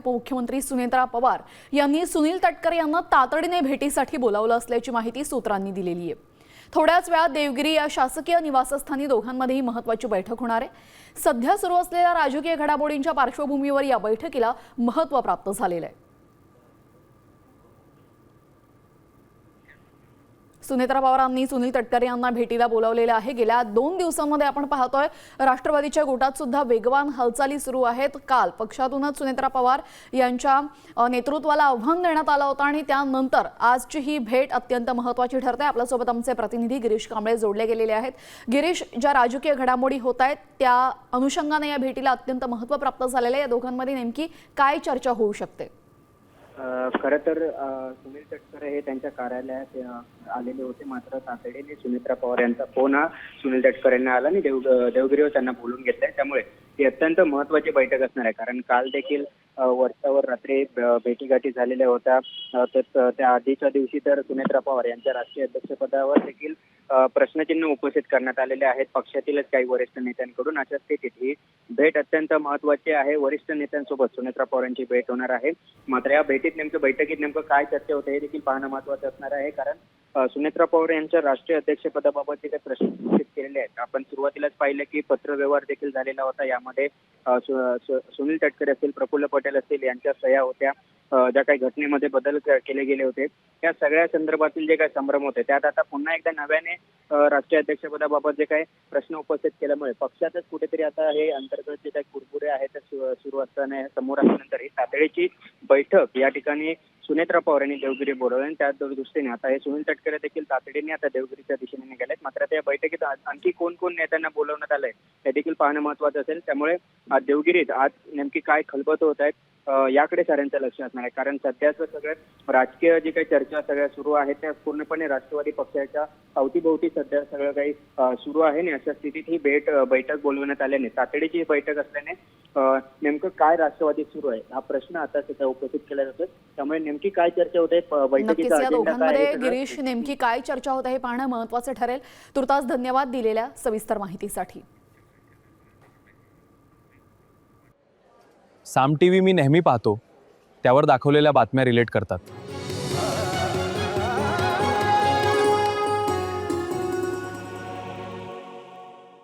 उपमुख्यमंत्री सुनेत्रा पवार यांनी सुनील तटकरे यांना तातडीने भेटीसाठी बोलावलं असल्याची माहिती सूत्रांनी दिलेली आहे। थोड्याच वेळात देवगिरी या शासकीय निवासस्थानी दोघांमध्येही महत्त्वाची बैठक होणार आहे। सध्या सुरू असलेल्या राजकीय घडामोडींच्या पार्श्वभूमीवर या बैठकीला महत्त्व प्राप्त झालेलं आहे। सुनेत्रा पवारांनी सुनील तटकरे यांना भेटीला बोलावलेले आहे। गेल्या 2 दिवसांमध्ये आपण पाहतोय राष्ट्रवादीच्या गोटात सुद्धा वेगवान हालचाली सुरू आहेत। काल पक्षातूनच सुनेत्रा पवार यांच्या नेतृत्वाला आव्हान देण्यात आलं होतं आणि त्यानंतर आजची ही भेट अत्यंत महत्त्वाची ठरते। आपल्यासोबत आमचे प्रतिनिधी गिरीश कांबळे जोडले गेलेले आहेत। गिरीश, ज्या राजकीय घडामोडी होत आहेत त्या अनुषंगाने या भेटीला अत्यंत महत्त्व प्राप्त झालेलं आहे। या दोघांमध्ये नेमकी काय चर्चा होऊ शकते? खरं तर सुनील तटकरे हे त्यांच्या कार्यालयात आलेले होते, मात्र तातडीने सुनेत्रा पवार यांचा फोन हा सुनील तटकरेंना आला आणि देवगिरीवर त्यांना बोलून घेतलंय। त्यामुळे ही अत्यंत महत्त्वाची बैठक असणार आहे, कारण काल देखील वर्षावर रात्री भेटीगाठी झालेल्या होत्या। तर त्या आधीच्या दिवशी तर सुनेत्रा पवार यांच्या राष्ट्रीय अध्यक्षपदावर देखील प्रश्नचिन्ह उपस्थित करण्यात आलेले आहेत पक्षातीलच काही वरिष्ठ नेत्यांकडून। अशा स्थितीत ही भेट अत्यंत महत्त्वाची आहे। वरिष्ठ नेत्यांसोबत सुनेत्रा पवार यांची भेट होणार आहे। मात्र या बैठकीत नेमकं काय चर्चा होते हे देखील पाहणं महत्त्वाचं असणार आहे, कारण सुनेत्रा पवार यांच्या राष्ट्रीय अध्यक्षपदाबाबत जे काही प्रश्न उपस्थित केलेले आहेत, आपण सुरुवातीलाच पाहिलं की पत्रव्यवहार देखील झालेला होता। यामध्ये सुनील तटकरे असतील, प्रफुल्ल पटेल असतील यांच्या सह्या होत्या। ज्या काही घटनेमध्ये बदल केले गेले होते त्या सगळ्या संदर्भातील जे काही संभ्रम होते त्यात आता पुन्हा एकदा नव्याने राष्ट्रीय अध्यक्षपदाबाबत जे काही प्रश्न उपस्थित केल्यामुळे पक्षातच कुठेतरी आता हे अंतर्गत जे काही कुरबुरे आहेत सुरू असताना समोर आल्यानंतर ही तातडीची बैठक या ठिकाणी सुनेत्रा पवार यांनी देवगिरी बोलावली आणि त्या दृष्टीने आता हे सुनील तटकरे देखील तातडीने आता देवगिरीच्या दिशेने निघालेत। मात्र त्या बैठकीत आणखी कोण नेत्यांना बोलवण्यात आलंय हे देखील पाहणं महत्त्वाचं असेल। त्यामुळे देवगिरीत आज नेमकी काय खलबत होत आहेत याकडे साऱ्यांचं लक्ष असणार आहे, कारण सध्याचं सगळं राजकीय जी काही चर्चा सगळ्या सुरू आहेत त्या पूर्णपणे राष्ट्रवादी पक्षाच्या अवतीभोवती सध्या सगळं काही सुरू आहे आणि अशा स्थितीत ही बैठक बोलवण्यात आल्याने तातडीची बैठक असल्याने नेमकं काय राष्ट्रवादीत सुरू आहे हा प्रश्न आता सध्या उपस्थित केला जातो। त्यामुळे नेमकी काय चर्चा होते बैठकीचा अजेंडा काय आहे, गिरीश, नेमकी काय चर्चा होत आहे हे पाहणं महत्त्वाचं ठरेल। तुर्तास धन्यवाद दिलेल्या सविस्तर माहितीसाठी। साम टीव्ही मी नेहमी पाहतो, त्यावर दाखवलेल्या बातम्या रिलेट करतात।